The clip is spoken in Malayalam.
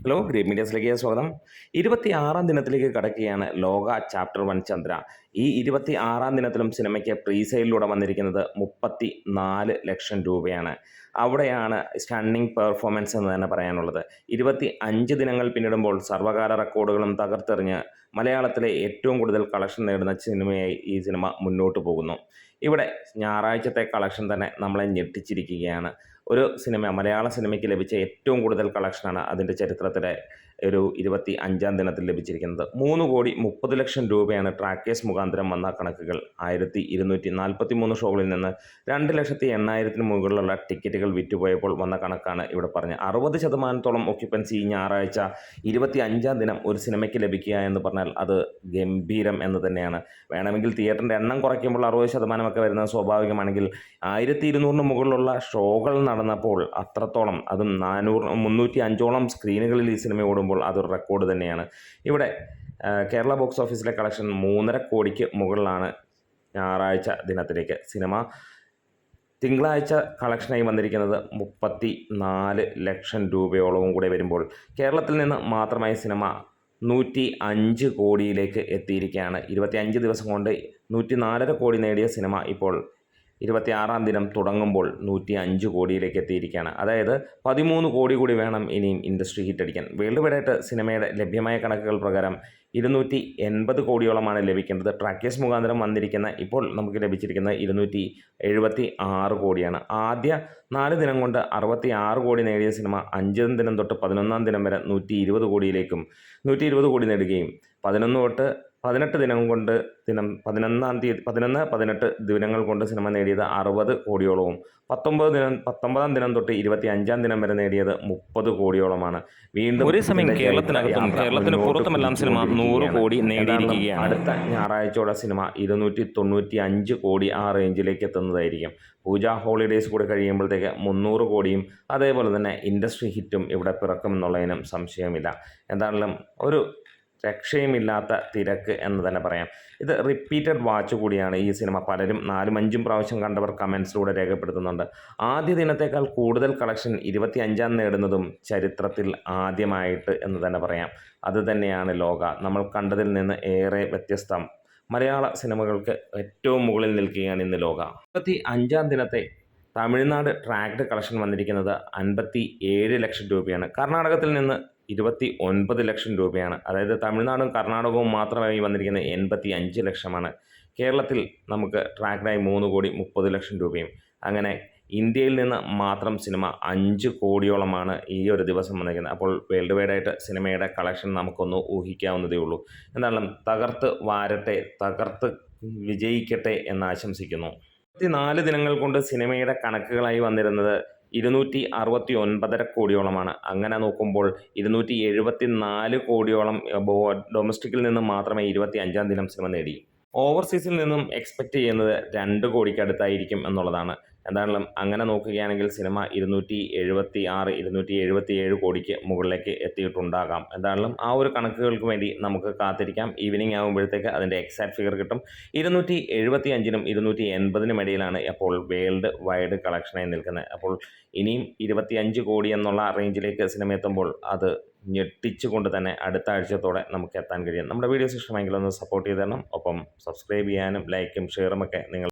ഹലോ, ഗ്രേറ്റ് മീഡിയസിലേക്ക് സ്വാഗതം. 26-ാം ദിനത്തിലേക്ക് കടക്കുകയാണ് ലോക ചാപ്റ്റർ 1 ചന്ദ്ര. ഈ 26-ാം ദിനത്തിലും സിനിമയ്ക്ക് പ്രീ സെയിലിലൂടെ വന്നിരിക്കുന്നത് 34 ലക്ഷം രൂപയാണ്. അവിടെയാണ് സ്റ്റണ്ണിങ് പെർഫോമൻസ് എന്ന് തന്നെ പറയാനുള്ളത്. 25 ദിനങ്ങൾ പിന്നിടുമ്പോൾ സർവ്വകാല റെക്കോർഡുകളും തകർത്തെറിഞ്ഞ് മലയാളത്തിലെ ഏറ്റവും കൂടുതൽ കളക്ഷൻ നേടുന്ന സിനിമയായി ഈ സിനിമ മുന്നോട്ട് പോകുന്നു. ഇവിടെ ഞായറാഴ്ചത്തെ കളക്ഷൻ തന്നെ നമ്മളെ ഞെട്ടിച്ചിരിക്കുകയാണ്. ഒരു സിനിമ, മലയാള സിനിമയ്ക്ക് ലഭിച്ച ഏറ്റവും കൂടുതൽ കളക്ഷനാണ് അതിൻ്റെ ചരിത്രത്തിലെ ഒരു 25-ാം ദിനത്തിൽ ലഭിച്ചിരിക്കുന്നത്. 3,30,00,000 രൂപയാണ് ട്രാക്കേഴ്സ് മുഖാന്തരം വന്ന കണക്കുകൾ. 1243 ഷോകളിൽ നിന്ന് 2,80,000 മുകളിലുള്ള ടിക്കറ്റുകൾ വിറ്റുപോയപ്പോൾ വന്ന കണക്കാണ് ഇവിടെ പറഞ്ഞത്. 60% ഒക്യുപ്പൻസി ഈ ഞായറാഴ്ച 25-ാം ദിനം ഒരു സിനിമയ്ക്ക് ലഭിക്കുക എന്ന് പറഞ്ഞാൽ അത് ഗംഭീരം എന്ന് തന്നെയാണ്. വേണമെങ്കിൽ തിയേറ്ററിൻ്റെ എണ്ണം കുറയ്ക്കുമ്പോൾ 60% വരുന്നത് സ്വാഭാവികമാണെങ്കിൽ 1,200 മുകളിലുള്ള ഷോകൾ നടന്നപ്പോൾ അത്രത്തോളം, അതും 305ഓളം സ്ക്രീനുകളിൽ ഈ സിനിമ ഓടുമ്പോൾ അതൊരു റെക്കോർഡ് തന്നെയാണ്. ഇവിടെ കേരള ബോക്സ് ഓഫീസിലെ കളക്ഷൻ 3.5 കോടിക്ക് മുകളിലാണ് ഞായറാഴ്ച ദിനത്തിലേക്ക്. സിനിമ തിങ്കളാഴ്ച കളക്ഷനായി വന്നിരിക്കുന്നത് 34 ലക്ഷം രൂപയോളവും കൂടെ വരുമ്പോൾ കേരളത്തിൽ നിന്ന് മാത്രമായി സിനിമ 105 കോടിയിലേക്ക് എത്തിയിരിക്കുകയാണ്. 25 ദിവസം കൊണ്ട് 104.5 കോടി നേടിയ സിനിമ ഇപ്പോൾ 26-ാം ദിനം തുടങ്ങുമ്പോൾ 105 കോടിയിലേക്ക് എത്തിയിരിക്കുകയാണ്. അതായത് 13 കോടി കൂടി വേണം ഇനിയും ഇൻഡസ്ട്രി ഹിറ്റടിക്കാൻ. വേൾഡ് വൈഡായിട്ട് സിനിമയുടെ ലഭ്യമായ കണക്കുകൾ പ്രകാരം 280 കോടിയോളമാണ് ലഭിക്കേണ്ടത്. ട്രാക്കേഴ്സ് മുഖാന്തരം വന്നിരിക്കുന്ന ഇപ്പോൾ നമുക്ക് ലഭിച്ചിരിക്കുന്ന 276 കോടിയാണ്. ആദ്യ 4 ദിനം കൊണ്ട് 66 കോടി നേടിയ സിനിമ 5-ാം ദിനം തൊട്ട് 11-ാം ദിനം വരെ 120 കോടിയിലേക്കും 120 കോടി നേടുകയും 11 തൊട്ട് 18 ദിനം കൊണ്ട് 11-18 ദിനങ്ങൾ കൊണ്ട് സിനിമ നേടിയത് 60 കോടിയോളവും 19-ാം ദിനം തൊട്ട് 25-ാം ദിനം വരെ നേടിയത് 30 കോടിയോളമാണ്. വീണ്ടും ഒരേ സമയം കേരളത്തിനകത്തും കേരളത്തിന് പുറത്തുമെല്ലാം സിനിമ 100 കോടി നേടിയിരിക്കുകയാണ്. അടുത്ത ഞായറാഴ്ചയോടെ സിനിമ 295 കോടി ആ റേഞ്ചിലേക്ക് എത്തുന്നതായിരിക്കും. പൂജ ഹോളിഡേയ്സ് കൂടി കഴിയുമ്പോഴത്തേക്ക് 300 കോടിയും അതേപോലെ തന്നെ ഇൻഡസ്ട്രി ഹിറ്റും ഇവിടെ പിറക്കുമെന്നുള്ളതിനും സംശയമില്ല. എന്താണെങ്കിലും ഒരു രക്ഷയുമില്ലാത്ത തിരക്ക് എന്ന് തന്നെ പറയാം. ഇത് റിപ്പീറ്റഡ് വാച്ച് കൂടിയാണ് ഈ സിനിമ. പലരും 4-5 പ്രാവശ്യം കണ്ടവർ കമൻസിലൂടെ രേഖപ്പെടുത്തുന്നുണ്ട്. ആദ്യ ദിനത്തേക്കാൾ കൂടുതൽ കളക്ഷൻ 25-ാം നേടുന്നതും ചരിത്രത്തിൽ ആദ്യമായിട്ട് എന്ന് തന്നെ പറയാം. അതുതന്നെയാണ് ലോക. നമ്മൾ കണ്ടതിൽ നിന്ന് ഏറെ വ്യത്യസ്തം. മലയാള സിനിമകൾക്ക് ഏറ്റവും മുകളിൽ നിൽക്കുകയാണ് ഇന്ന് ലോക. 25-ാം ദിനത്തെ തമിഴ്നാട് ട്രാക്ഡ് കളക്ഷൻ വന്നിരിക്കുന്നത് 57 ലക്ഷം രൂപയാണ്. കർണാടകത്തിൽ നിന്ന് 29 ലക്ഷം രൂപയാണ്. അതായത് തമിഴ്നാടും കർണാടകവും മാത്രമായി വന്നിരിക്കുന്നത് 85 ലക്ഷമാണ്. കേരളത്തിൽ നമുക്ക് ട്രാക്ഡായി 3,30,00,000 രൂപയും. അങ്ങനെ ഇന്ത്യയിൽ നിന്ന് മാത്രം സിനിമ 5 കോടിയോളമാണ് ഈ ഒരു ദിവസം വന്നിരിക്കുന്നത്. അപ്പോൾ വേൾഡ് വൈഡായിട്ട് സിനിമയുടെ കളക്ഷൻ നമുക്കൊന്ന് ഊഹിക്കാവുന്നതേ ഉള്ളൂ. എന്തായാലും തകർത്ത് വാരട്ടെ, തകർത്ത് വിജയിക്കട്ടെ എന്ന് ആശംസിക്കുന്നു. 24 ദിനങ്ങൾ കൊണ്ട് സിനിമയുടെ കണക്കുകളായി വന്നിരുന്നത് 269.5 കോടിയോളമാണ്. അങ്ങനെ നോക്കുമ്പോൾ 274 കോടിയോളം ഡൊമസ്റ്റിക്കിൽ നിന്നും മാത്രമേ 25-ാം ദിനം സിനിമ നേടി. ഓവർസീസിൽ നിന്നും എക്സ്പെക്റ്റ് ചെയ്യുന്നത് 2 കോടിക്ക് അടുത്തായിരിക്കും എന്നുള്ളതാണ്. എന്തായാലും അങ്ങനെ നോക്കുകയാണെങ്കിൽ സിനിമ 276, 277 കോടിക്ക് മുകളിലേക്ക് എത്തിയിട്ടുണ്ടാകാം. എന്തായാലും ആ ഒരു കണക്കുകൾക്ക് വേണ്ടി നമുക്ക് കാത്തിരിക്കാം. ഈവനിങ് ആകുമ്പോഴത്തേക്ക് അതിൻ്റെ എക്സാക്ട് ഫിഗർ കിട്ടും. 275-നും 280-നും ഇടയിലാണ് അപ്പോൾ വേൾഡ് വൈഡ് കളക്ഷനായി നിൽക്കുന്നത്. അപ്പോൾ ഇനിയും 25 കോടി എന്നുള്ള റേഞ്ചിലേക്ക് സിനിമ എത്തുമ്പോൾ അത് ഞെട്ടിച്ചുകൊണ്ട് തന്നെ അടുത്ത ആഴ്ചത്തോടെ നമുക്ക് എത്താൻ കഴിയും. നമ്മുടെ വീഡിയോസ് ഇഷ്ടമെങ്കിൽ ഒന്ന് സപ്പോർട്ട് ചെയ്ത് തരണം. ഒപ്പം സബ്സ്ക്രൈബ് ചെയ്യാനും ലൈക്കും ഷെയറും ഒക്കെ നിങ്ങൾ